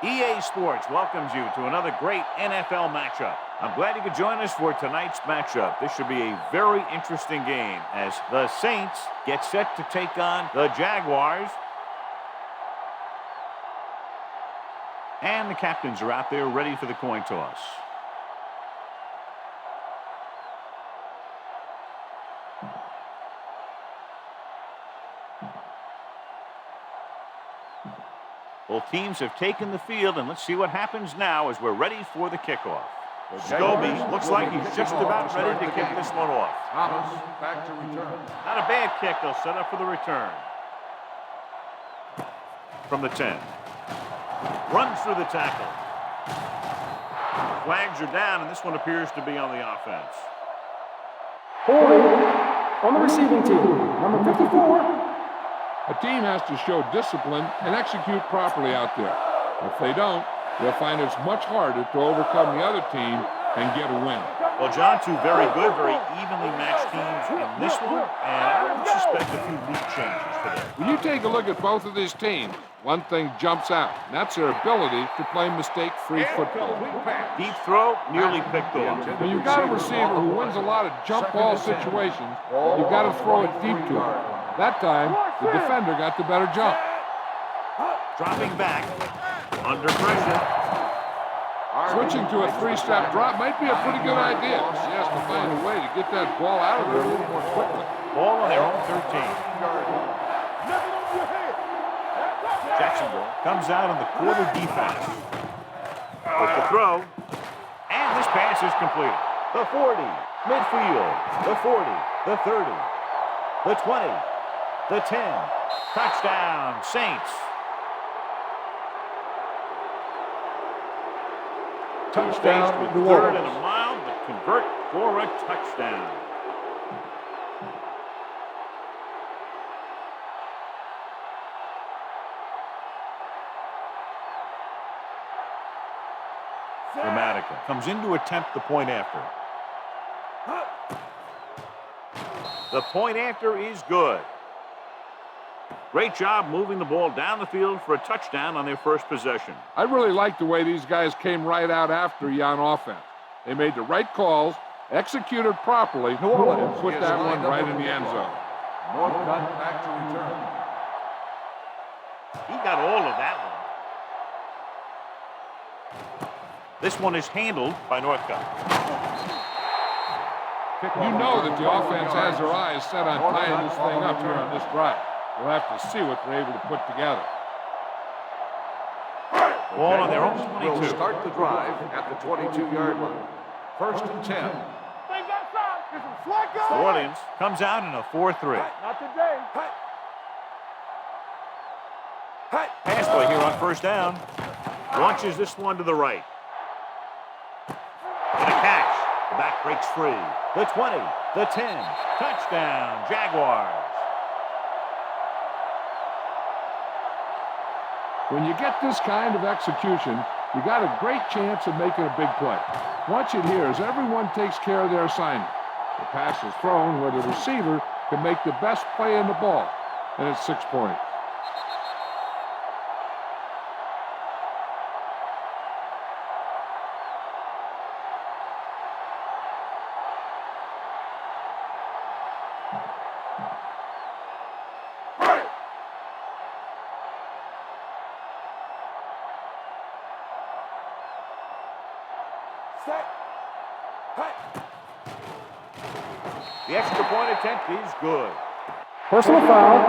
EA Sports welcomes you to another great NFL matchup. I'm glad you could join us for tonight's matchup. This should be a very interesting game as the Saints get set to take on the Jaguars. And the captains are out there ready for the coin toss. Both teams have taken the field, and let's see what happens now as we're ready for the kickoff. Scobie looks like he's just about ready to kick this one off. Thomas back to return. Not a bad kick. They'll set up for the return. From the 10. Runs through the tackle. Flags are down, and this one appears to be on the offense. Holding on the receiving team, number 54. A team has to show discipline and execute properly out there. If they don't, they'll find it's much harder to overcome the other team and get a win. Well, John, two very good, very evenly matched teams in this one, and I would suspect a few lead changes today. When you take a look at both of these teams, one thing jumps out, and that's their ability to play mistake-free football. Deep throw, nearly picked off. When you've got a receiver who wins a lot of jump ball situations, you've got to throw it deep to him. That time, the defender got the better jump. Dropping back, under pressure. Switching to a three-step drop might be a pretty good idea. She has to find a way to get that ball out of there a little more quickly. Ball on their own 13. Jacksonville comes out in the quarter defense. With the throw, and this pass is completed. The 40, midfield, the 40, the 30, the 20, the 10. Touchdown, Saints. Touchdown, with third and a mile, but convert for a touchdown. Dramatica comes in to attempt the point after. The point after is good. Great job moving the ball down the field for a touchdown on their first possession. I really like the way these guys came right out after you on offense. They made the right calls, executed properly, and put that one right in the end zone. Northcutt back to return. He got all of that one. This one is handled by Northcutt. You know that the offense has their eyes set on tying this thing up here on this drive. We'll have to see what they're able to put together. Ball on their own 22. Will start the drive at the 22-yard line. First and 10. New Orleans comes out in a 4-3. Not today. Pass play here on first down. Launches this one to the right. And a catch. The back breaks free. The 20, the 10. Touchdown, Jaguars. When you get this kind of execution, you got a great chance of making a big play. Watch it here as everyone takes care of their assignment. The pass is thrown where the receiver can make the best play in the ball, and it's 6 points. The extra point attempt is good. Personal foul,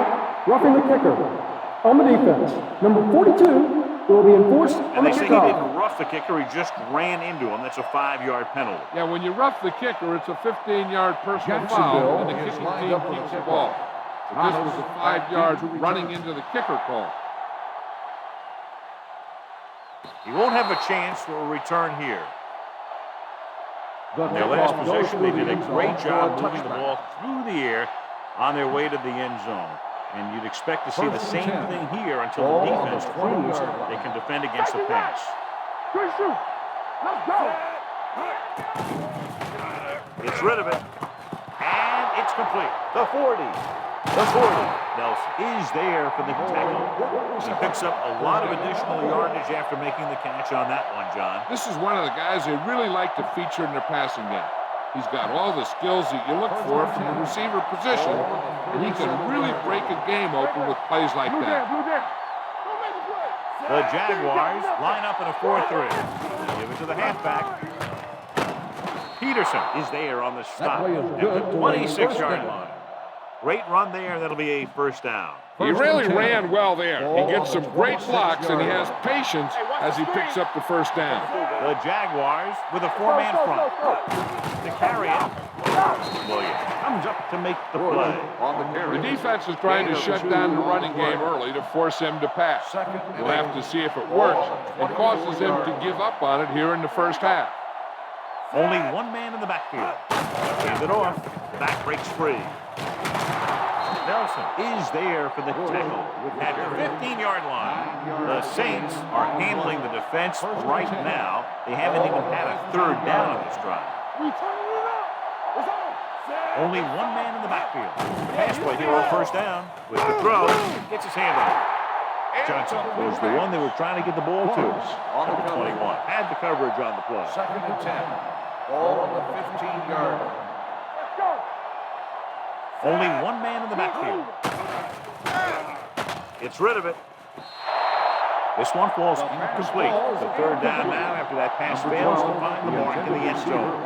roughing the kicker. On the defense, number 42 will be enforced on And the they say he kickoff. didn't rough the kicker, he just ran into him. That's a 5-yard penalty. Yeah, when you rough the kicker, it's a 15-yard personal foul, and the kicking team keeps the ball. But this was a 5-yard running into the kicker call. He won't have a chance for a return here. In their last possession, they did a great job moving the ball through the air on their way to the end zone. And you'd expect to see the same thing here until the defense proves they can defend against the pass. Let's go. Gets rid of it. And it's complete. The 40, the 40, Nelson is there for the tackle. He picks up a lot of additional yardage after making the catch on that one, John. This is one of the guys they really like to feature in their passing game. He's got all the skills that you look for from the receiver position, and he can really break a game open with plays like that. The Jaguars line up in a 4-3. Give it to the halfback. Peterson is there on the stop at the 26-yard line. Great run there. That'll be a first down. He really ran well there. He gets some great blocks, and he has patience as he picks up the first down. The Jaguars with a 4-man front. To carry it, Williams comes up to make the play. The defense is trying to shut down the running game early to force him to pass. We'll have to see if it works and causes him to give up on it here in the first half. Only one man in the backfield. Hand it off. Back breaks free. Nelson is there for the tackle at the 15-yard line. The Saints are handling the defense right now. They haven't even had a third down on this drive. Only one man in the backfield. Pass play here on first down. With the throw, gets his hand on it. Johnson was the one they were trying to get the ball to. Number 21 had the coverage on the play. 2nd and 10. Ball on the 15-yard line. Only one man in the backfield. Gets rid of it. This one falls incomplete. The third down now after that pass fails to find the mark in the end zone.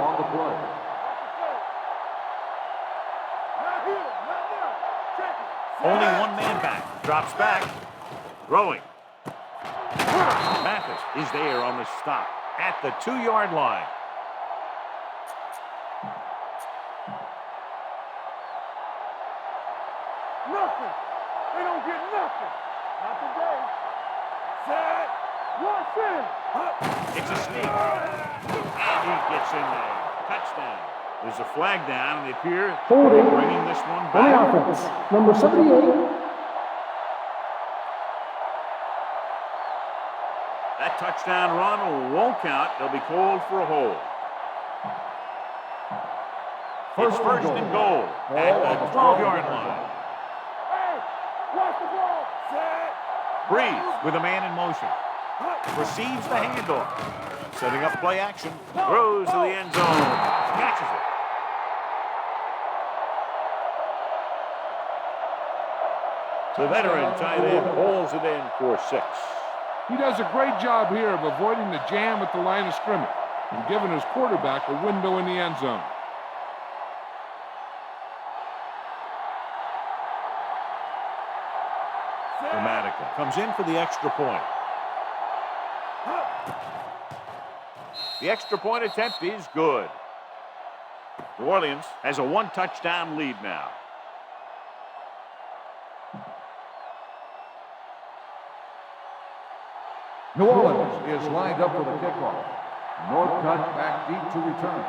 Only one man back. Drops back. Throwing. Mathis is there on the stop at the 2-yard line. Nothing. They don't get nothing. Not today. Set. Watch in. It's a sneak. And he gets in there. Touchdown. There's a flag down, and they appear Holding bringing this one on the back. offense. Number 78. That touchdown run won't count. They'll be called for a hold. It's first and goal at the 12-yard line. Watch the ball. Set. Breeze with a man in motion. Receives the handoff. Setting up play action. Throws to the end zone. Catches it. The veteran tight end holds it in for 6. He does a great job here of avoiding the jam at the line of scrimmage and giving his quarterback a window in the end zone. Dramatica comes in for the extra point. The extra point attempt is good. New Orleans has a 1-touchdown lead now. New Orleans is lined up for the kickoff. Northcutt back deep to return.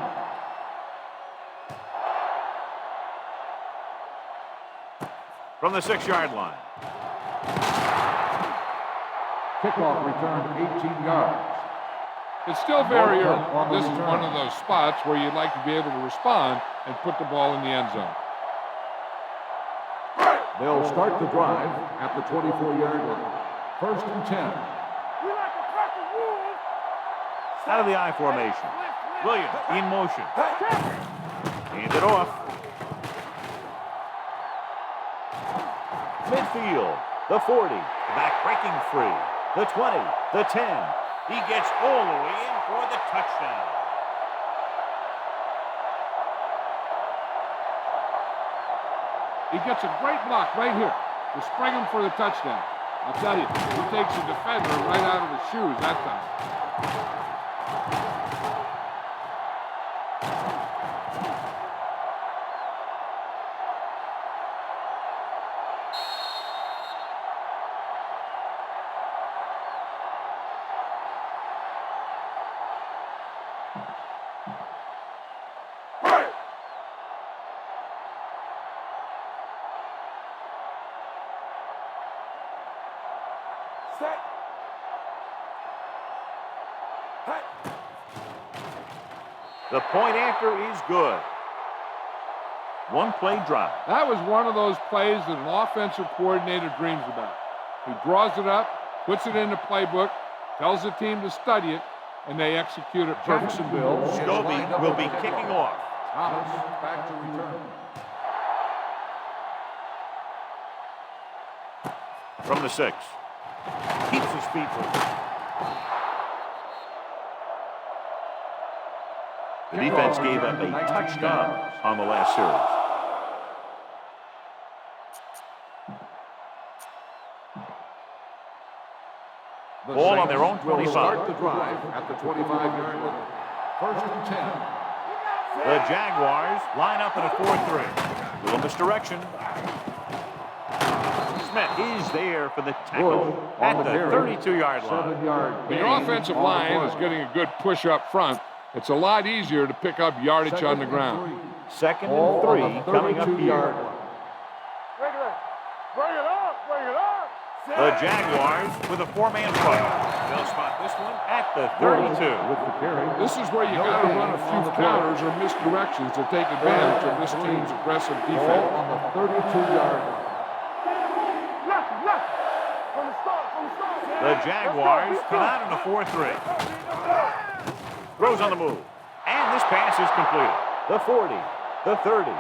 From the 6-yard line. Kickoff return 18 yards. It's still very early. This is one of those spots where you'd like to be able to respond and put the ball in the end zone. They'll start the drive at the 24-yard line. 1st and 10. We like to crack the rules. Out of the I formation. Williams in motion. Hand it off. Midfield. The 40. The back breaking free. The 20. The 10. He gets all the way in for the touchdown. He gets a great block right here to spring him for the touchdown. I'll tell you, he takes the defender right out of his shoes that time. Set. The point after is good. One-play drive. That was one of those plays that an offensive coordinator dreams about. He draws it up, puts it in the playbook, tells the team to study it, and they execute it perfectly. Scobie will be kicking off. Thomas back to return. From the 6. Keeps his feet moving. The defense gave up a touchdown on the last series. Ball on their own 25. Start the drive at the 25-yard line. First and 10. The Jaguars line up in a 4-3. Little misdirection. Smith is there for the tackle at the 32-yard line. 7-yard. When your offensive line is getting a good push up front, it's a lot easier to pick up yardage on the ground. Second and 3 coming up here. Bring it up. The Jaguars with a 4-man front. They'll spot this one at the 32. With the carry. This is where you got to run a few counters or misdirections to take advantage of this team's aggressive Ball defense. on the 32-yard line. Left. From the start. The Jaguars come out in a 4-3. Throws on the move. And this pass is completed. The 40. The 30.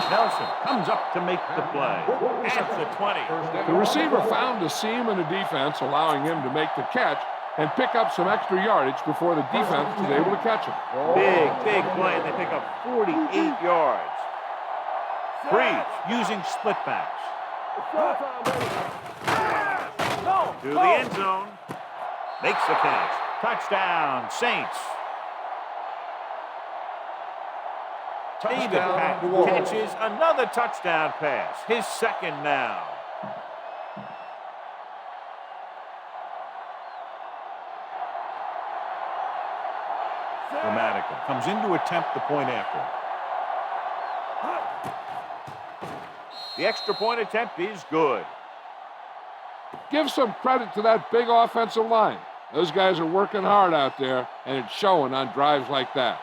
Nelson comes up to make the play. At the 20. The receiver found the seam in the defense, allowing him to make the catch and pick up some extra yardage before the defense was able to catch him. Big play. They pick up 48 yards. Breeze using split backs. To the end zone. Makes the catch. Touchdown, Saints. David Patton catches another touchdown pass. His second now. Dramatica comes in to attempt the point after. The extra point attempt is good. Give some credit to that big offensive line. Those guys are working hard out there, and it's showing on drives like that.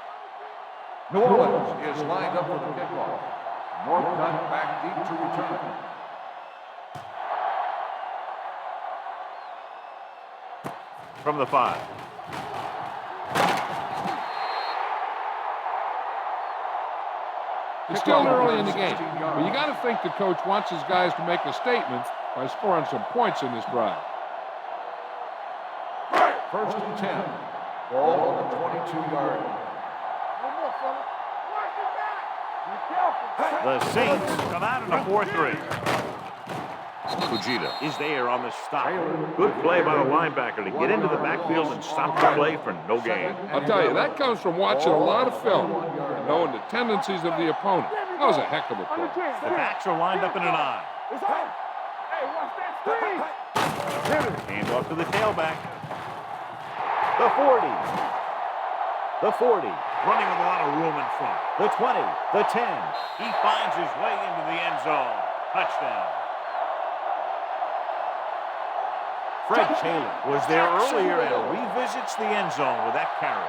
New Orleans is lined up for the kickoff. Northcutt back deep to return. From the 5. It's still early in the game, but you got to think the coach wants his guys to make a statement by scoring some points in this drive. First and 10. Ball on the 22-yard line. The Saints come out in a 4-3. Fujita is there on the stop. Good play by the linebacker to get into the backfield and stop the play for no gain. I'll tell you, that comes from watching a lot of film and knowing the tendencies of the opponent. That was a heck of a play. The backs are lined up in an I. Hand off to the tailback. The 40. The 40. Running with a lot of room in front. The 20. The 10. He finds his way into the end zone. Touchdown. Fred Taylor was there earlier and revisits the end zone with that carry.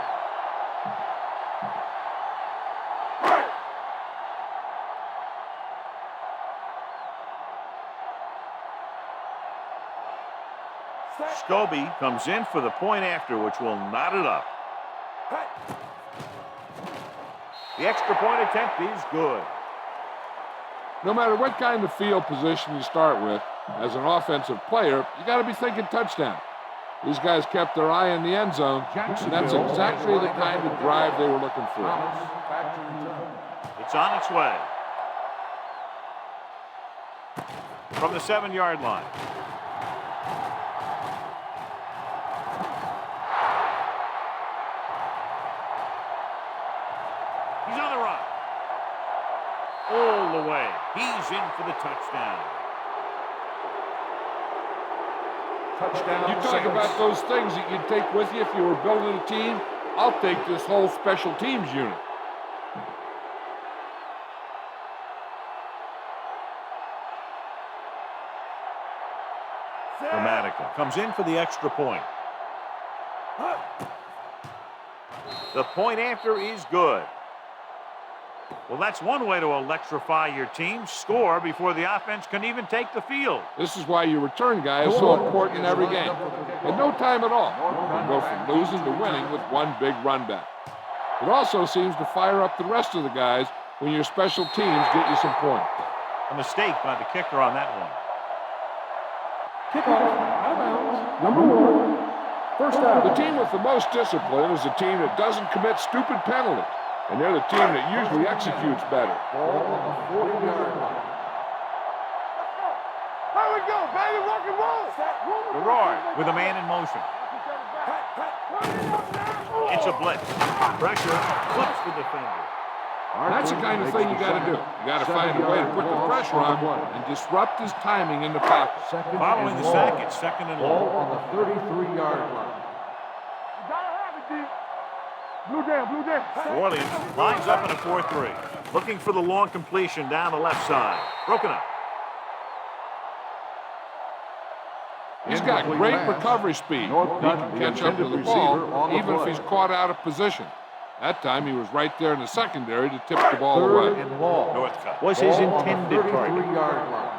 Scobie comes in for the point after, which will knot it up. The extra point attempt is good. No matter what kind of field position you start with, as an offensive player, you got to be thinking touchdown. These guys kept their eye in the end zone, and that's exactly the kind of drive they were looking for. It's on its way. From the 7-yard line. He's on the run. All the way. He's in for the touchdown. Touchdown. You talk about those things that you'd take with you if you were building a team. I'll take this whole special teams unit. Dramatica comes in for the extra point. The point after is good. Well, that's one way to electrify your team. Score before the offense can even take the field. This is why your return guy is so important in every game. In no time at all, you can go from losing to winning with one big run back. It also seems to fire up the rest of the guys when your special teams get you some points. A mistake by the kicker on that one. Kickoff, out of bounds, number 1, first down. The team with the most discipline is the team that doesn't commit stupid penalties. And they're the team that usually executes better. Ball on the 40-yard line. Here we go, baby, rock and roll. Gerard with a man in motion. It's a blitz. Pressure flips the defender. That's the kind of thing you got to do. You got to find a way to put the pressure on and disrupt his timing in the pocket. Following the sack, it's second and Ball long. on the 33-yard line. You gotta have it, D. Blue down, blue down. New Orleans lines up in a 4-3. Looking for the long completion down the left side. Broken up. He's got great recovery speed. He can catch up to the ball even if he's caught out of position. That time he was right there in the secondary to tip the ball away. Third and long. Northcutt was his intended target. 33-yard line.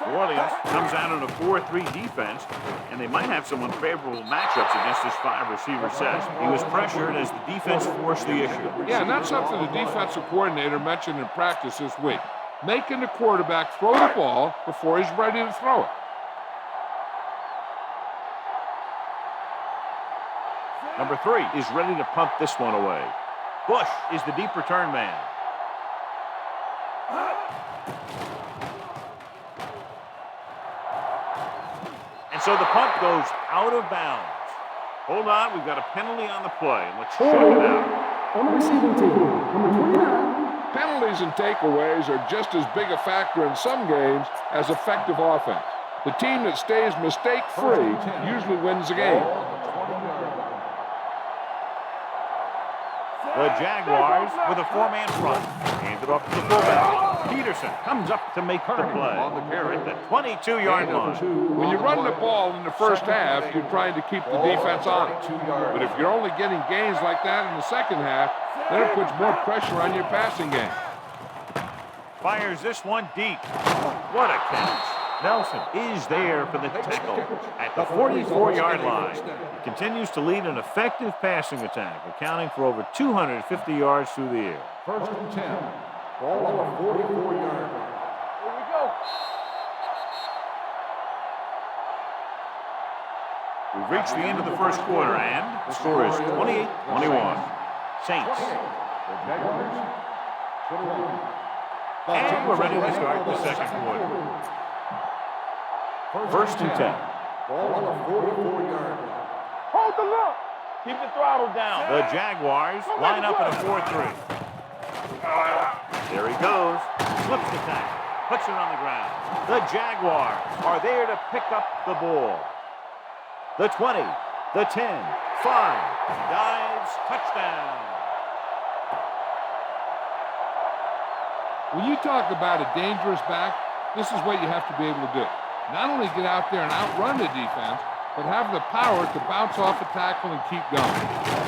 New Orleans comes out in a 4-3 defense, and they might have some unfavorable matchups against this 5-receiver set. He was pressured as the defense forced the issue. Yeah, and that's something the defensive coordinator mentioned in practice this week. Making the quarterback throw the ball before he's ready to throw it. Number 3 is ready to punt this one away. Bush is the deep return man. And so the punt goes out of bounds. Hold on, we've got a penalty on the play. Let's check it out. On the receiving team, number 29. Penalties and takeaways are just as big a factor in some games as effective offense. The team that stays mistake-free usually wins the game. The Jaguars with a 4-man front. Hands it off to the fullback. Peterson comes up to make the play at the 22-yard line. When you run the ball in the first half, you're trying to keep the defense on it. But if you're only getting gains like that in the second half, then it puts more pressure on your passing game. Fires this one deep. What a catch. Nelson is there for the tackle at the 44-yard line. He continues to lead an effective passing attack, accounting for over 250 yards through the air. First and 10. Ball on the 44-yard line. Here we go. We've reached the end of the first quarter, and the score is 28-21. Saints. The Jaguars. 21. And we're ready to start the second quarter. First and 10. Ball on the 44-yard line. Hold the look. Keep the throttle down. The Jaguars line up in a 4-3. There he goes. Slips the tackle. Puts it on the ground. The Jaguars are there to pick up the ball. The 20, the 10, 5. Dives, touchdown. When you talk about a dangerous back, this is what you have to be able to do. Not only get out there and outrun the defense, but have the power to bounce off a tackle and keep going.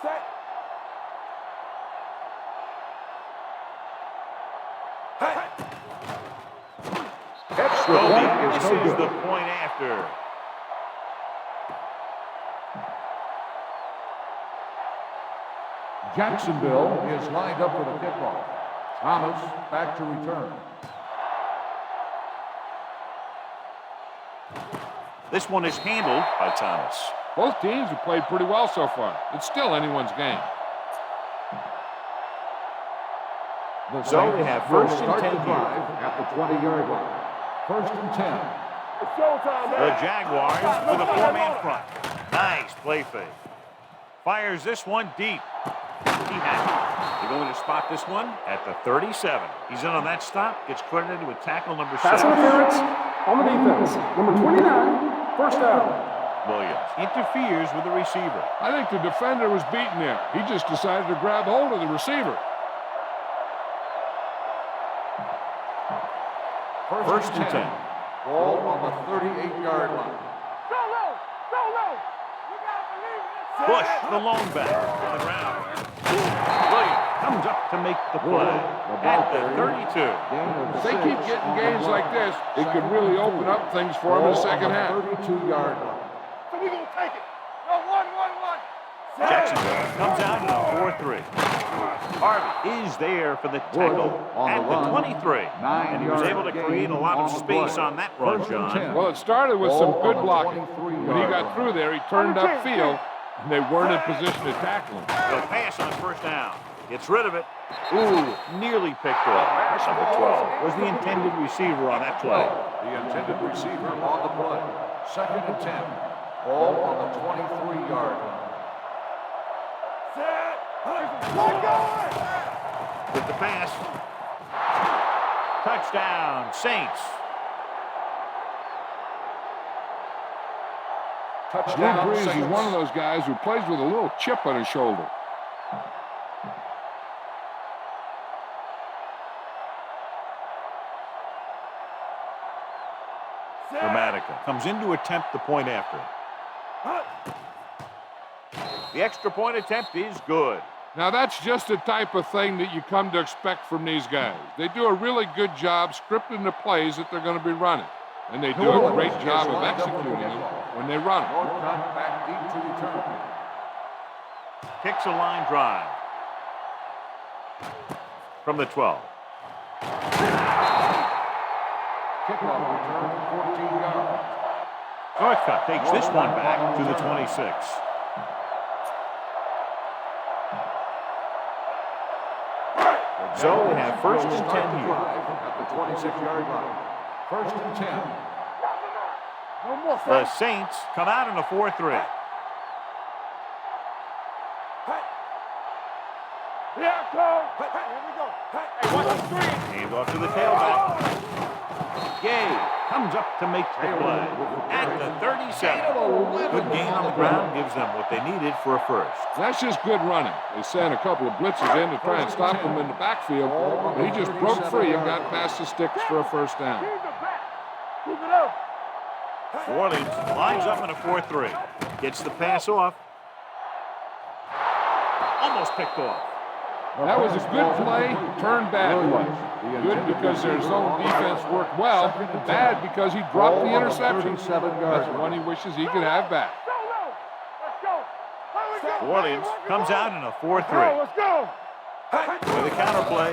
Set. Extra Kobe, point this is no is good. the point after. Jacksonville is lined up for the kickoff. Thomas back to return. This one is handled by Thomas. Both teams have played pretty well so far. It's still anyone's game. The So Saints they have will first and start 10 the drive at the 20-yard line. First and 10. It's showtime, man. The Jaguars with a 4-man front. Nice play fake. Fires this one deep. He has it. They're going to spot this one at the 37. He's in on that stop. Gets credited with tackle number 6. Pass interference on the defense. Number 29, first down. Williams interferes with the receiver. I think the defender was beaten there. He just decided to grab hold of the receiver. First and 10. Ball on the 38-yard line. Go low. Go low. You got to believe it. Bush, the lone back, on the ground. Williams comes up to make the play at the 32. If they keep getting gains like this, it could really open up things for them in the second half. 32-yard line. So we going to take it. No, 1-1-1. Jacksonville comes out in a 4-3. Harvey is there for the tackle at the 23. And he was able to create a lot of space on that run, John. Well, it started with some good blocking. When he got through there, he turned upfield, and they weren't in position to tackle him. They'll pass on first down. Gets rid of it. Ooh, nearly picked off. Number 12 was the intended receiver on that play. The intended receiver on the play. Second and 10. Ball on the 23-yard line. Set. Let go. With the pass. Touchdown, Saints. Drew Touchdown, Brees is Saints. one of those guys who plays with a little chip on his shoulder. Dramatica comes in to attempt the point after. The extra point attempt is good. Now, that's just the type of thing that you come to expect from these guys. They do a really good job scripting the plays that they're going to be running. And they do a great job of executing them when they run them. Northcutt back deep to return. Kicks a line drive. From the 12. Kickoff return, 14 yards. Northcutt takes this one back to the 26. So they have first and 10 here. At the 26-yard line. First and 10. No more. The Saints come out in a 4-3. Here go. Here we go. Hey, watch the screen. Hand off to the tailback. Gay comes up to make the play at the 37. Good gain on the ground gives them what they needed for a first. That's just good running. They sent a couple of blitzes in to try and stop him in the backfield, but he just broke free and got past the sticks for a first down. Keep it back. Keep it up. New Orleans lines up in a 4-3. Gets the pass off. Almost picked off. That was a good play, turned bad play. Good because their zone defense worked well, bad because he dropped the interception. That's one he wishes he could have back. Go low. Let's go. Here we go. New Orleans comes out in a Go, 4-3. let's go. With a counter play,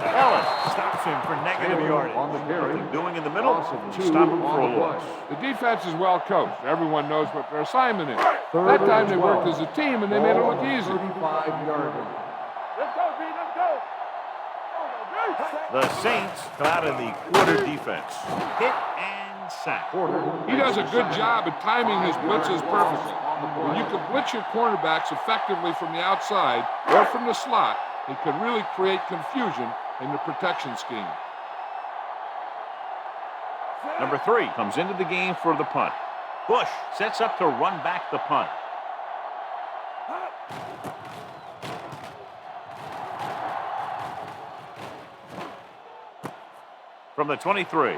Ellis stops him for negative yardage. On the carry. Doing in the middle, stop him for a loss. The defense is well coached. Everyone knows what their assignment is. That time they worked as a team and they made it look easy. 35-yard line. Let's go, B. Let's go. The Saints come out in the quarter defense. Hit and sack. He does a good job at timing his blitzes perfectly. When you can blitz your cornerbacks effectively from the outside or from the slot, it can really create confusion in the protection scheme. Number 3 comes into the game for the punt. Bush sets up to run back the punt. From the 23.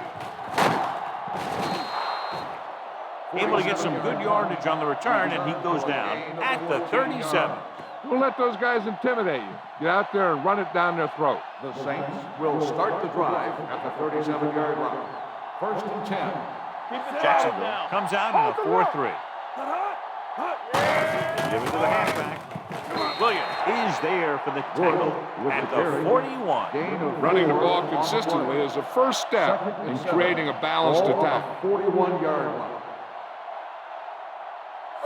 Able to get some good yardage on the return, and he goes down at the 37. Don't let those guys intimidate you. Get out there and run it down their throat. The Saints will start the drive at the 37-yard line. First and 10. Jacksonville comes out in a 4-3. Give it to the halfback. Williams is there for the tackle at the 41. Running the ball consistently is the first step in creating a balanced attack. 41-yard line.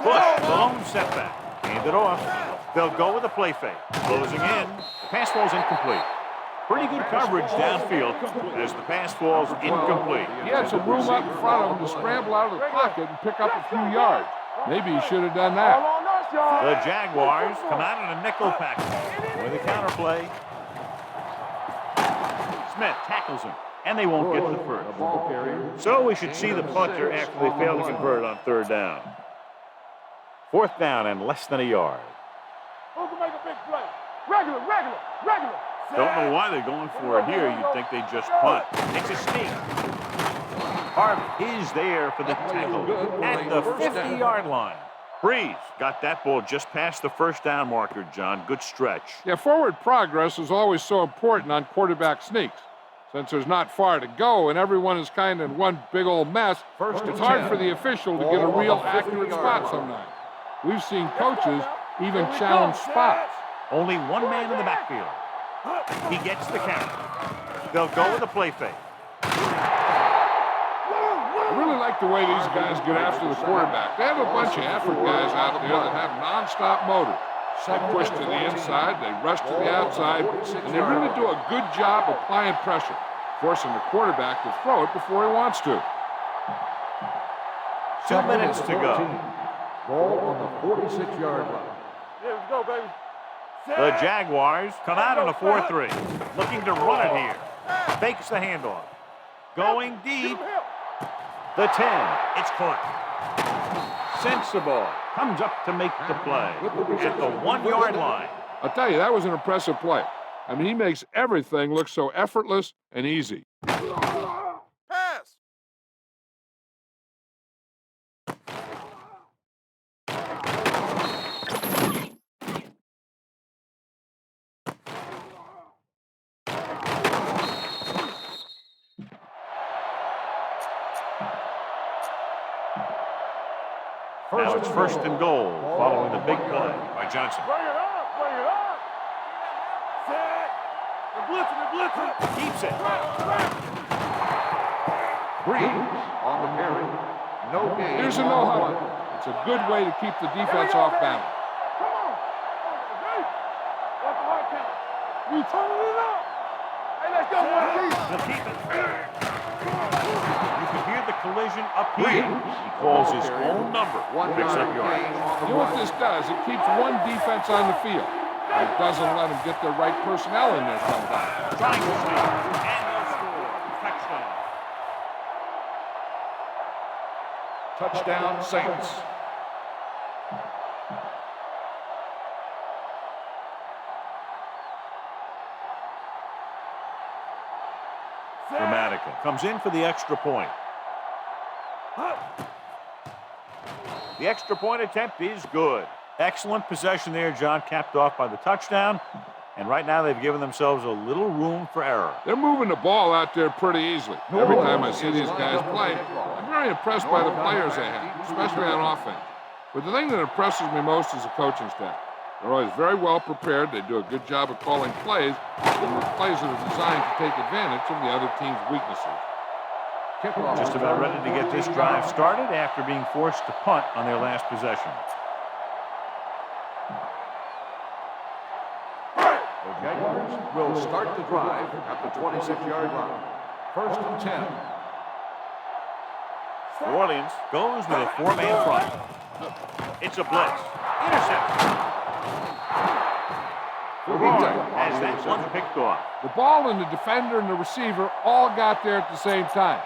Bush, the lone setback. Hand it off. They'll go with a play fake. Closing in. The pass falls incomplete. Pretty good coverage downfield as the pass falls incomplete. He had some room up in front of him to scramble out of the pocket and pick up a few yards. Maybe he should have done that. All on us. The Jaguars come out in a nickel package with a counter play. Smith tackles him, and they won't get to the first. So we should see the punter after they fail to convert on third down. Fourth down and less than a yard. Who can make a big play? Regular. Don't know why they're going for it here. You'd think they just punt. It's a sneak. Harvey is there for the tackle at the 50-yard line. Breeze got that ball just past the first down marker, John. Good stretch. Yeah, forward progress is always so important on quarterback sneaks. Since there's not far to go and everyone is kind of in one big old mess, it's hard for the official to get a real accurate spot sometimes. We've seen coaches even challenge spots. Only one man in the backfield. He gets the carry. They'll go with a play fake. I really like the way these guys get after the quarterback. They have a bunch of effort guys out there that have nonstop motor. They push to the inside, they rush to the outside, and they really do a good job applying pressure, forcing the quarterback to throw it before he wants to. 2 minutes to go. Ball on the 46-yard line. Here we go, baby. The Jaguars come out on a 4-3, looking to run it here. Fakes the handoff. Going deep. The 10. It's caught. Sensible comes up to make the play at the 1-yard line. I'll tell you, that was an impressive play. I mean, he makes everything look so effortless and easy. Pass. Now it's first and goal following the big play by Johnson. Bring it up. Set. They're blitzing. Keeps it. Breeze on the carry. No gain. Here's a no-huddle. It's a good way to keep the defense off balance. Come on. Okay. What's the hard count? You turning it up. Hey, let's go, boys. They'll keep it. You can hear the collision up here. He calls his own number. Picks up yards. You know what this does? It keeps one defense on the field. It doesn't let them get the right personnel in there sometimes. Trying to sneak. And they'll score. Touchdown. Touchdown, Saints. Dramatica comes in for the extra point. The extra point attempt is good. Excellent possession there, John, capped off by the touchdown. And right now they've given themselves a little room for error. They're moving the ball out there pretty easily. Every time I see these guys play, I'm very impressed by the players they have, especially on offense. But the thing that impresses me most is the coaching staff. They're always very well prepared. They do a good job of calling plays, and the plays that are designed to take advantage of the other team's weaknesses. Just about ready to get this drive started after being forced to punt on their last possession. The Jaguars will start the drive at the 26-yard line. First and 10. New Orleans goes with a 4-man front. It's a blitz. Interception. Has that one picked off. The ball and the defender and the receiver all got there at the same time.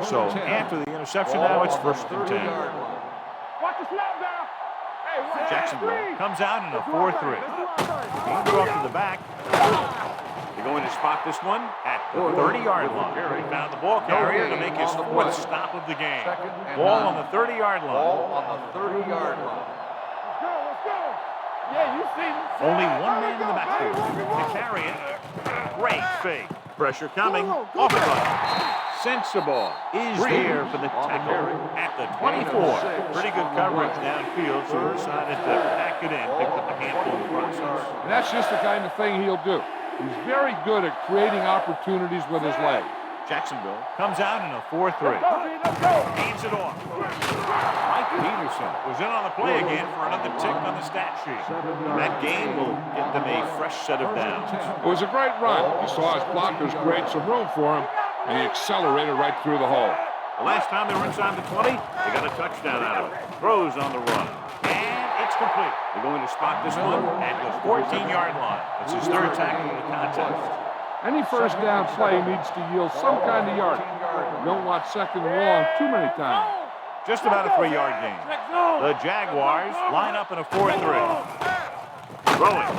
So after the interception, now it's first and 10. Watch the snap down. Hey, watch Jacksonville comes out in a 4-3. Hands off to the back. They're going to spot this one at the 30-yard line. He found the ball carrier to make his fourth stop of the game. Ball on the 30-yard line. Ball on the 30-yard line. Let's go. Yeah, you see me. Only one man in the backfield to carry it. Great fake. Pressure coming. Off the run. Sensible is there for the tackle at the 24. Pretty good coverage downfield, so he decided to pack it in, picked up a handful in the process. And that's just the kind of thing he'll do. He's very good at creating opportunities with his leg. Jacksonville comes out in a 4-3. Hands it off. Mike Peterson was in on the play again for another tick on the stat sheet. And that gain will get them a fresh set of downs. It was a great run. He saw his blockers create some room for him, And he accelerated right through the hole. The last time they were inside the 20, they got a touchdown out of it. Throws on the run. And it's complete. They're going to spot this one at the 14-yard line. It's his third tackle in the contest. Any first down play needs to yield some kind of yardage. You don't want second and long too many times. Just about a 3-yard gain. The Jaguars line up in a 4-3. Throwing.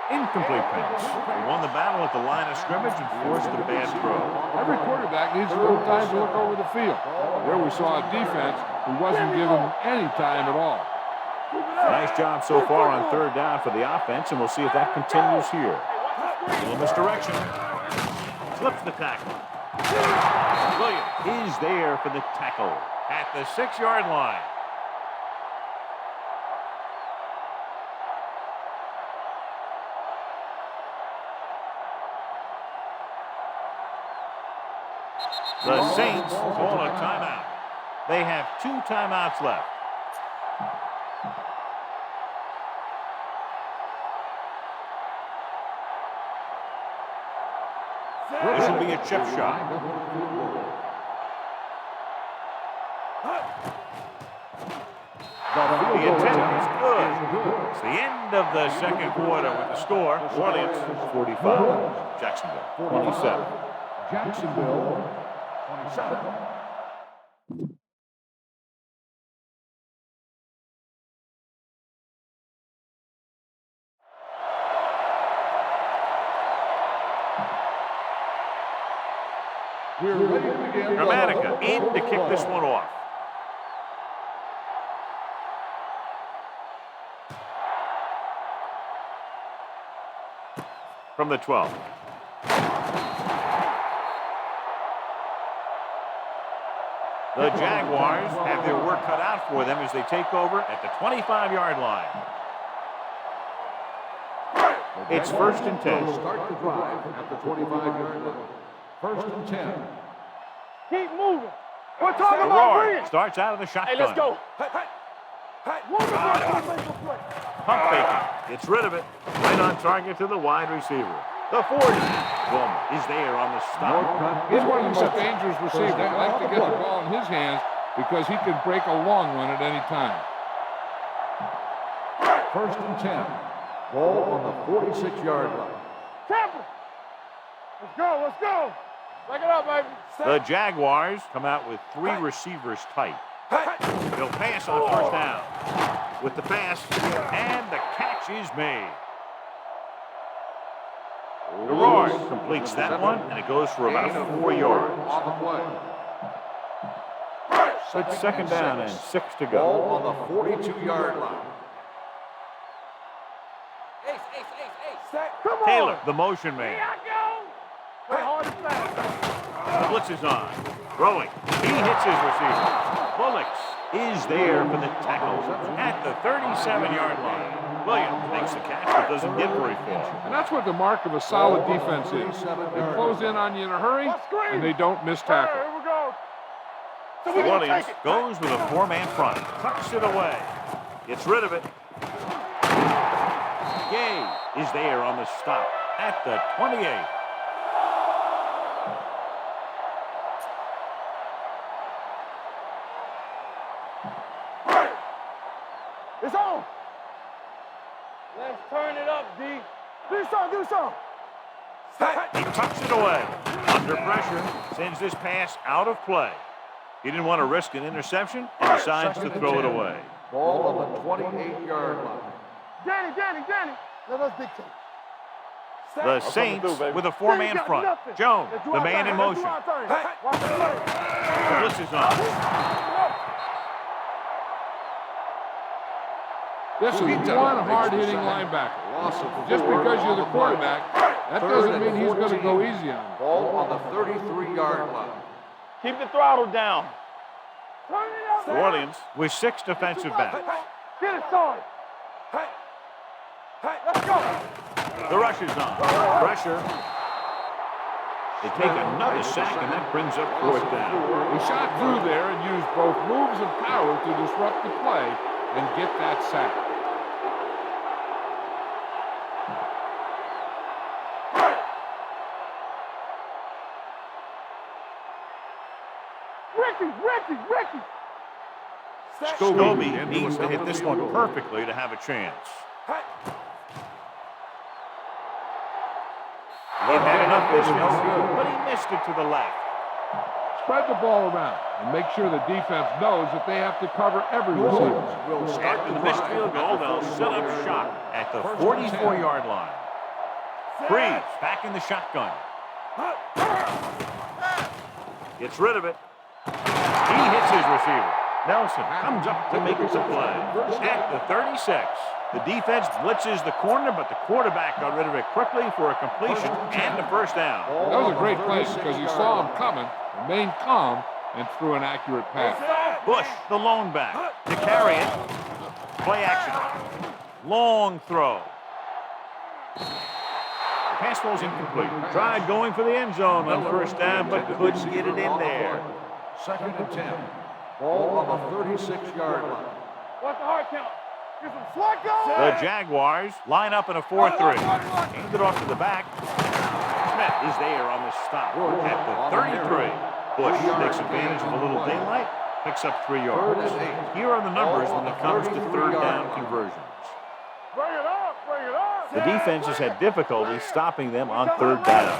Incomplete pass. They won the battle at the line of scrimmage and forced the bad throw. Every quarterback needs a little time to look over the field. There we saw a defense who wasn't given any time at all. Nice job so far on third down for the offense, and we'll see if that continues here. A little misdirection. Slips the tackle. Williams is there for the tackle at the 6-yard line. The Saints call a timeout. They have 2 timeouts left. This will be a chip shot. The intent is good. It's the end of the second quarter with the score. Orleans 45. Jacksonville 27. Jacksonville 27. We're ready to begin. Dramatica in to kick this one off. From the 12. The Jaguars have their work cut out for them as they take over at the 25-yard line. It's 1st and 10. Start the drive at the 25-yard line. 1st and 10. Keep moving. We're talking The about Roar bringing. starts out of the shotgun. Hey, let's go. Pump faking. Gets rid of it. Right on target to the wide receiver. The 40. Boom is there on the stop. He's one of the most dangerous receivers. I like to get the ball in his hands because he can break a long one at any time. 1st and 10. Ball on the 46-yard line. Tampa. Let's go. Let's go. Break it up, baby. The Jaguars come out with 3 receivers tight. They'll pass on 1st down. With the pass, and the catch is made. The Roar completes that one, and it goes for about 4 yards. On the play. It's 2nd down and 6 to go. Ball on the 42-yard line. Come on. Taylor, the motion man. Here I go. Play hard and fast. The blitz is on. Throwing. He hits his receiver. Bullocks is there for the tackle at the 37-yard line. Williams makes the catch but doesn't get very far. And that's what the mark of a solid defense is. They close in on you in a hurry, and they don't miss tackle. Here we go. So we gonna Williams take it. goes with a 4-man front. Tucks it away. Gets rid of it. Gay is there on the stop at the 28. It's on. Let's turn it up, D. Do something, do something. He tucks it away. Under pressure, sends this pass out of play. He didn't want to risk an interception and decides to throw it away. Ball on the 28-yard line. Danny. Let us dictate. The Saints with a 4-man front. Jones, the man in motion. The blitz is on. This is one hard-hitting linebacker. Just because you're the quarterback, that doesn't mean he's going to go easy on you. Ball on the 33-yard line. Keep the throttle down. Turn it up. New Orleans with 6 defensive backs. Get it started. Let's go. The rush is on. Pressure. They take another sack, and that brings up 4th down. He shot through there and used both moves and power to disrupt the play and get that sack. Ricky! Scobie needs to hit this one perfectly to have a chance. He had enough distance, but he missed it to the left. Spread the ball around and make sure the defense knows that they have to cover every receiver. After the missed field goal, they'll set up shop at the 44-yard line. Breeze back in the shotgun. Gets rid of it. He hits his receiver. Nelson comes up to make it a play. At the 36. The defense blitzes the corner, but the quarterback got rid of it quickly for a completion and a first down. That was a great play because he saw him coming, remained calm, and threw an accurate pass. Bush, the lone back, to carry it. Play action. Long throw. The pass falls incomplete. Tried going for the end zone on first down, but couldn't get it in there. 2nd and 10. Ball on the 36-yard line. What's the hard count? Get some swat going! The Jaguars line up in a 4-3. Hand it off to the back. Smith is there on the stop at the 33. Bush takes advantage of a little daylight, picks up 3 yards. Here are the numbers when it comes to third down conversions. Bring it up! The defense has had difficulty stopping them on third down.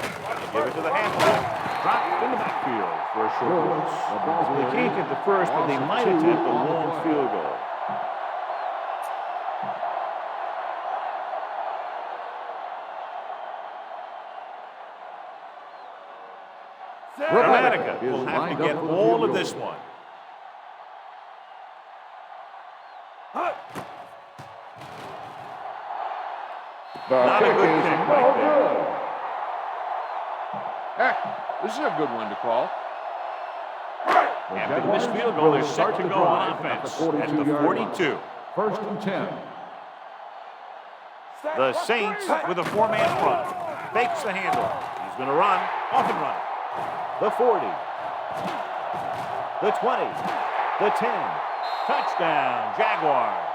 Give it to the handler. Dropped in the backfield for a short loss. So they can't get the first, but they might attempt a long field goal. Dramatica will have to get all of this one. Not a good kick right there. Heck, this is a good one to call. After the missed field goal, they're set to go on offense at the 42. 1st and 10. The Saints with a 4-man front. Fakes the handle. He's going to run. Off and run. The 40. The 20. The 10. Touchdown, Jaguars.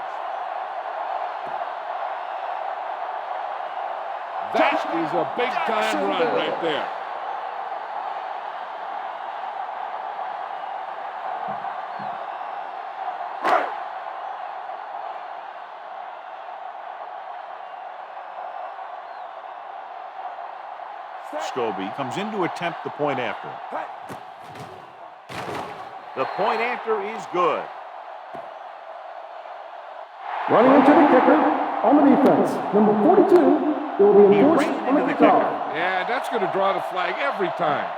That is a big-time run right there. Scobie comes in to attempt the point after. The point after is good. Running into the kicker on the defense. Number 42, it will be He enforced ran on the into the kickoff. kicker. Yeah, that's going to draw the flag every time.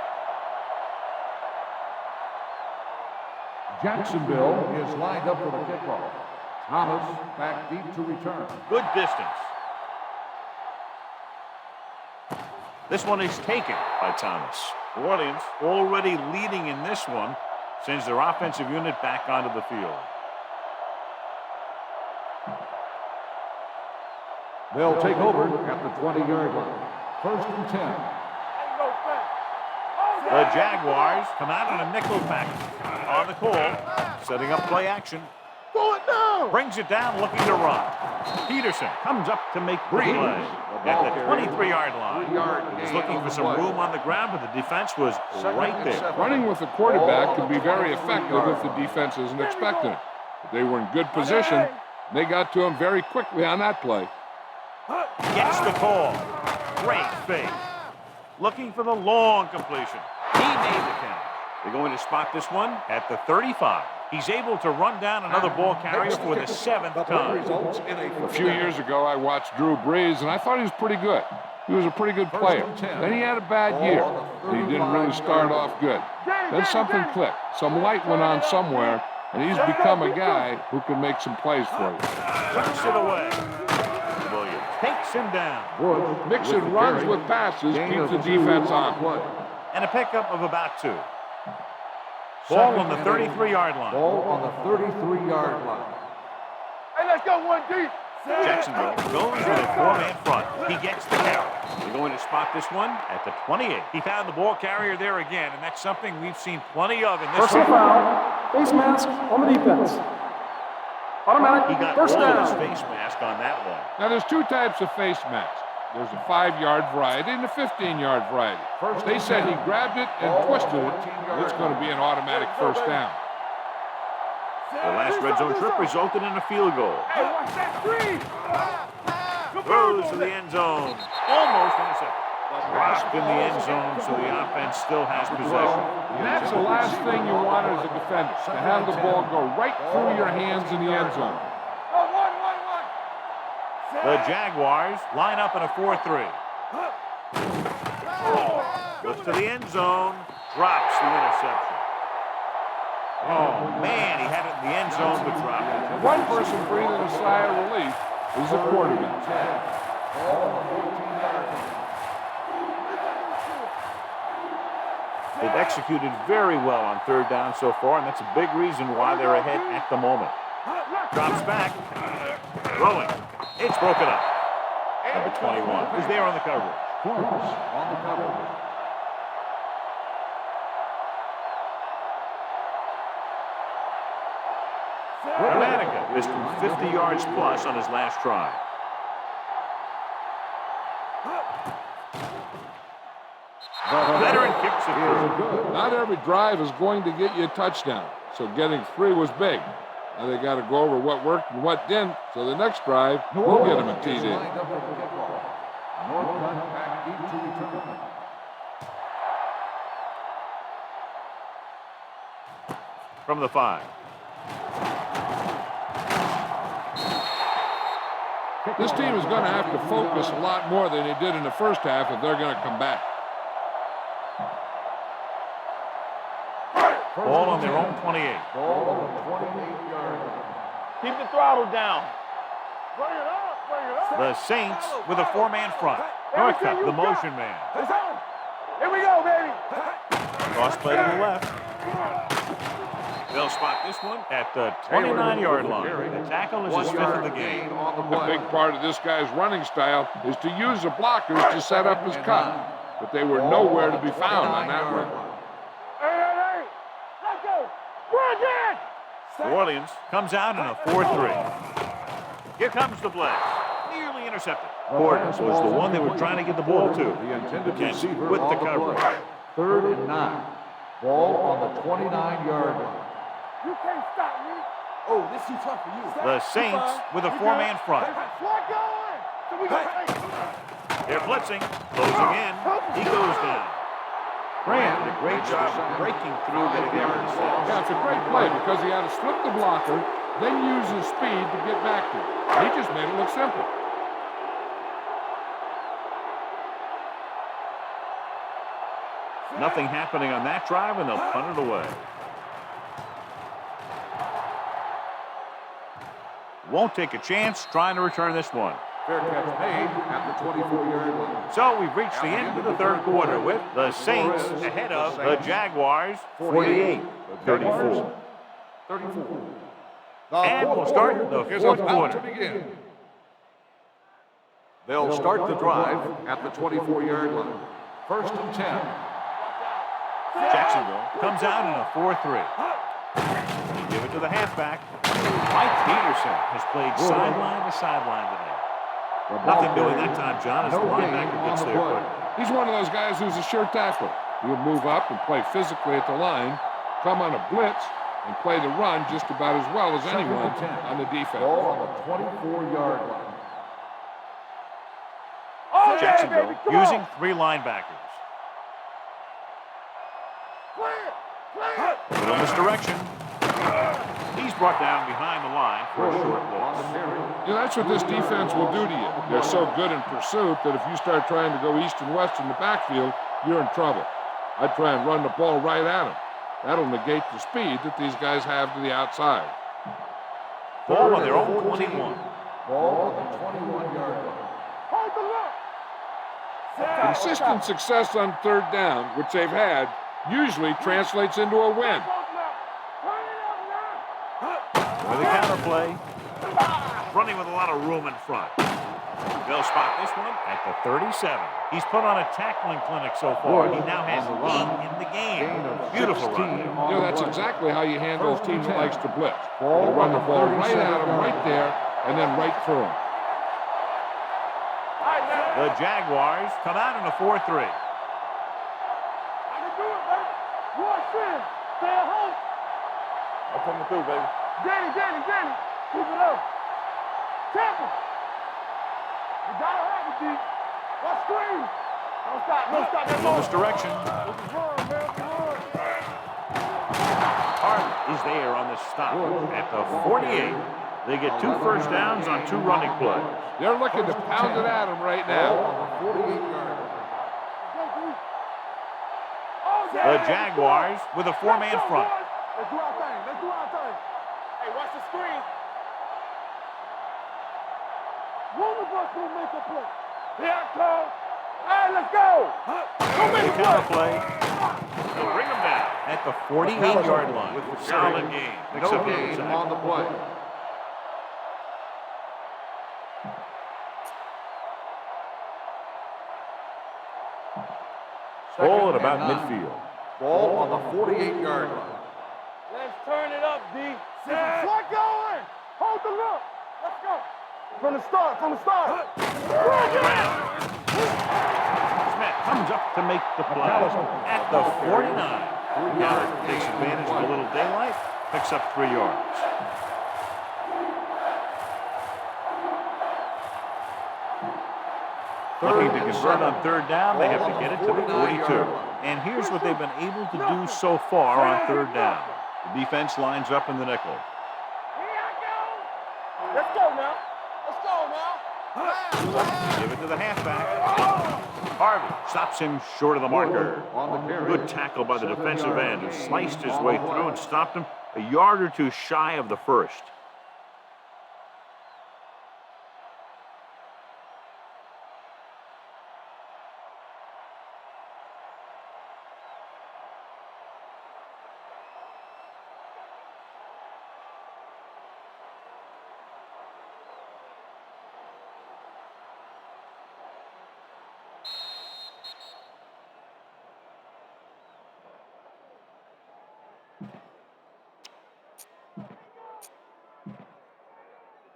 Jacksonville is lined up for the kickoff. Thomas back deep to return. Good distance. This one is taken by Thomas. New Orleans already leading in this one, sends their offensive unit back onto the field. They'll take over at the 20-yard line. 1st and 10. The Jaguars come out in a nickel package on the call, setting up play action. Pull it down! Brings it down, looking to run. Peterson comes up to make the play at the 23-yard line. He's looking for some room on the ground, but the defense was right there. Running with the quarterback can be very effective if the defense isn't expecting it. But they were in good position. They got to him very quickly on that play. Gets the call. Great fake. Looking for the long completion. He made the count. They're going to spot this one at the 35. He's able to run down another ball carrier for the 7th time. A few years ago, I watched Drew Brees, and I thought he was pretty good. He was a pretty good player. Then he had a bad year. He didn't really start off good. Then something clicked. Some light went on somewhere, and he's become a guy who can make some plays for you. Puts it away. Williams takes him down. Mixing runs with passes keeps the defense on. And a pickup of about 2. Ball on the 33-yard line. Ball on the 33-yard line. Hey, let's go one deep. Jacksonville goes with a 4-man front. He gets the carry. They're going to spot this one at the 28. He found the ball carrier there again, and that's something we've seen plenty of in this Personal one. foul, face mask on the defense. Automatic He got first all down. of his face mask on that one. Now, there's 2 types of face masks. There's a 5-yard variety and a 15-yard variety. They said he grabbed it and twisted it. It's going to be an automatic first down. The last red zone trip resulted in a field goal. Hey, watch that screen! Throws to the end zone. Almost intercepted. Dropped in the end zone, so the offense still has possession. And that's the last thing you want as a defender, to have the ball go right through your hands in the end zone. The Jaguars line up in a 4-3. Looks to the end zone. Drops the interception. Oh, man, he had it in the end zone, but dropped it. One person breathing a sigh of relief is the quarterback. They've executed very well on third down so far, and that's a big reason why they're ahead at the moment. Drops back. Throwing. It's broken up. Number 21 is there on the coverage. On the coverage. Dramatica missed him 50 yards plus on his last try. The veteran kicks it through. Not every drive is going to get you a touchdown, so getting 3 was big. Now they got to go over what worked and what didn't, so the next drive will get him a TD. From the 5. This team is going to have to focus a lot more than they did in the first half if they're going to come back. Ball on their own 28. Keep the throttle down. Bring it up, bring it up. The Saints with a 4-man front. Northcutt, the motion man. Here we go, baby. Cross play to the left. They'll spot this one at the 29-yard line. The tackle is his 5th of the game. A big part of this guy's running style is to use the blockers to set up his cut, but they were nowhere to be found on that run. Hey, let's go. Run again. New Orleans comes out in a 4-3. Here comes the blitz. Nearly intercepted. Gordon was the one they were trying to get the ball to. The intended receiver with the on coverage. play. 3rd and 9. Ball on the 29-yard line. You can't stop me. Oh, this too tough for you. The Saints with a 4-man front. Slide going. So we got They're blitzing. Closing in. He goes down. Grant did a great job breaking through, getting there for the Saints. Yeah, it's a great play because he had to slip the blocker, then use his speed to get back to it. He just made it look simple. Nothing happening on that drive, and they'll punt it away. Won't take a chance trying to return this one. Fair catch made at the 24-yard line. So we've reached the end of the third quarter with the Saints ahead of the Jaguars 48-34. 34. And we'll start the fourth quarter. They'll start the drive at the 24-yard line. 1st and 10. Jacksonville comes out in a 4-3. Give it to the halfback. Mike Peterson has played sideline to sideline today. Nothing doing that time, John, as the linebacker gets there quick. He's one of those guys who's a sure tackler. He'll move up and play physically at the line, come on a blitz, and play the run just about as well as anyone on the defense. Ball on the 24-yard line. Oh, Jacksonville yeah, baby, using 3 linebackers. Little misdirection. He's brought down behind the line for a short loss. You know, that's what this defense will do to you. They're so good in pursuit that if you start trying to go east and west in the backfield, you're in trouble. I'd try and run the ball right at them. That'll negate the speed that these guys have to the outside. Ball on their own 21. Ball on the 21-yard line. Hold the look. Consistent success on third down, which they've had, usually translates into a win. With a counter play, running with a lot of room in front. They'll spot this one at the 37. He's put on a tackling clinic so far. He now has 8 in the game. Beautiful run. You know, that's exactly how you handle a team that likes to blitz. You run the ball right at him, right there, and then right through him. The Jaguars come out in a 4-3. I can do it, baby. Rush in. Stay at home. I'm coming through, baby. Danny. Keep it up. Tampa. You gotta have it, D. Let's screen. Don't stop. That's all. Misdirection. Run, man. Run. Hart is there on the stop at the 48. They get 2 first downs on 2 running plays. They're looking to pound it at him right now. The Jaguars with a 4-man front. Let's do our thing. Hey, watch the screen. One of us will make a play. Here I come. All right, let's go. Don't They make a counter play. play. They'll bring them down at the 48-yard line. Solid game. No gain on the play. Ball at about midfield. Ball on the 48-yard line. Let's turn it up, D. Set. What going? Hold the look. Let's go. From the start. Smith comes up to make the play at the 49. Now takes advantage of a little daylight, picks up 3 yards. Looking to convert on 3rd down, they have to get it to the 42. And here's what they've been able to do so far on 3rd down. The defense lines up in the nickel. Here I go. Let's go now. Give it to the halfback. Harvey stops him short of the marker. On the carry. Good tackle by the defensive end who sliced his way through and stopped him a yard or 2 shy of the first.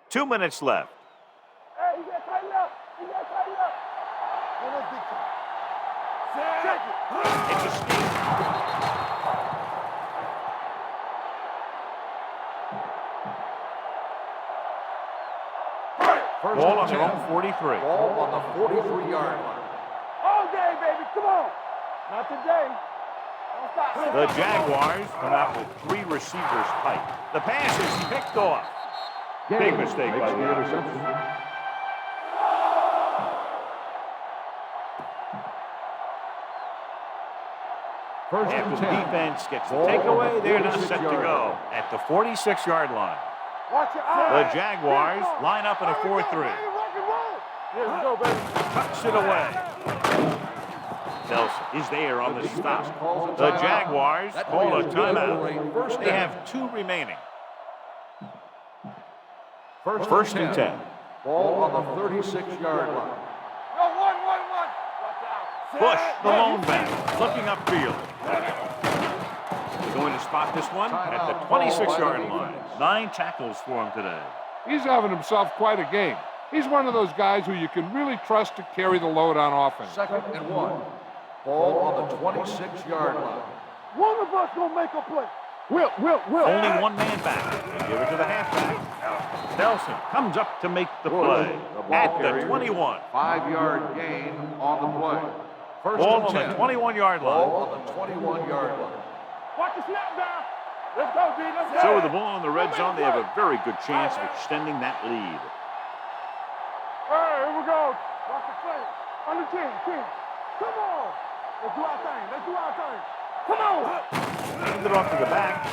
Two minutes left. Hey, you gotta tighten up. Check it. It's a steal. Ball on their own 43. Ball on the 43-yard line. All day, baby. Come on. Not today. Don't stop. The Jaguars come out with 3 receivers tight. The pass is picked off. Big mistake by the interception. After the defense gets the takeaway, they're now set to go at the 46-yard line. Watch your The eyes. Jaguars line up in a 4-3. Here we go, baby. Cuts it away. Nelson is there on the stop. The Jaguars call a timeout. They have 2 remaining. First and 10. Ball on the 36-yard line. No, one. Watch out. Bush, the lone back, looking upfield. They're going to spot this one at the 26-yard line. 9 tackles for him today. He's having himself quite a game. He's one of those guys who you can really trust to carry the load on offense. 2nd and 1. Ball on the 26-yard line. One of us gonna make a play. Will. Only 1 man back. They give it to the halfback. Nelson comes up to make the play at the 21. 5-yard gain on the play. Ball on the 21-yard line. Ball on the 21-yard line. Watch the snap down. Let's go, D. Let's go. So with the ball in the red zone, they have a very good chance of extending that lead. All right, here we go. Watch the play. Under 10. Come on. Let's do our thing. Come on. Hand it off to the back.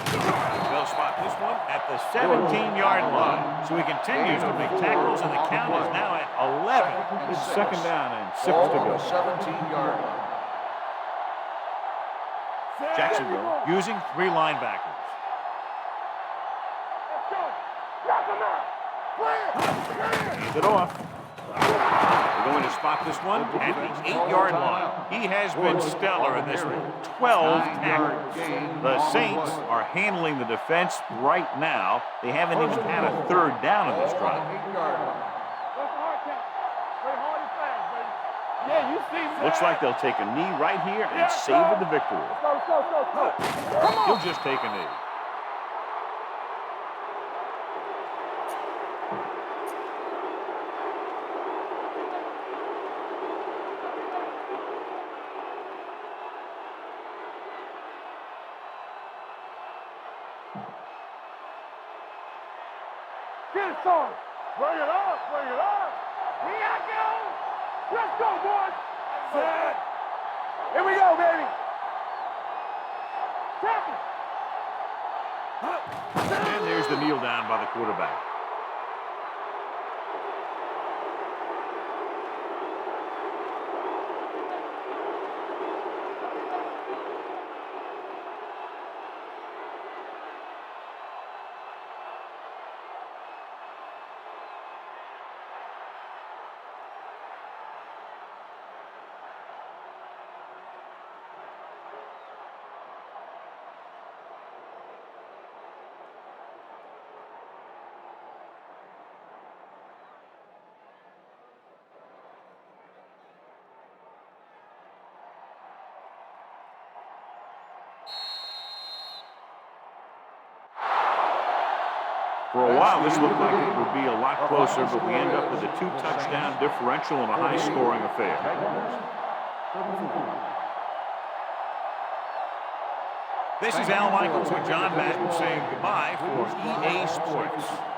They'll spot this one at the 17-yard line. So he continues to make tackles, and the count is now at 11. It's 2nd down and 6 Ball to on go. the 17-yard line. Jacksonville using 3 linebackers. Let's go. Knock him out. Hand it off. They're going to spot this one at the 8-yard line. He has been stellar in this one. 12 tackles. The Saints are handling the defense right now. They haven't even had a 3rd down in this drive. That's a hard count. Play hard and fast, baby. Yeah, you see, man. Looks like they'll take a knee right here and savor the victory. Let's go. Come on. He'll just take a knee. Get it, son. Bring it up. Here I go. Let's go, boys. Set. Here we go, baby. Tackle. And there's the kneel down by the quarterback. For a while, this looked like it would be a lot closer, but we end up with a 2-touchdown differential and a high-scoring affair. This is Al Michaels with John Madden saying goodbye for EA Sports.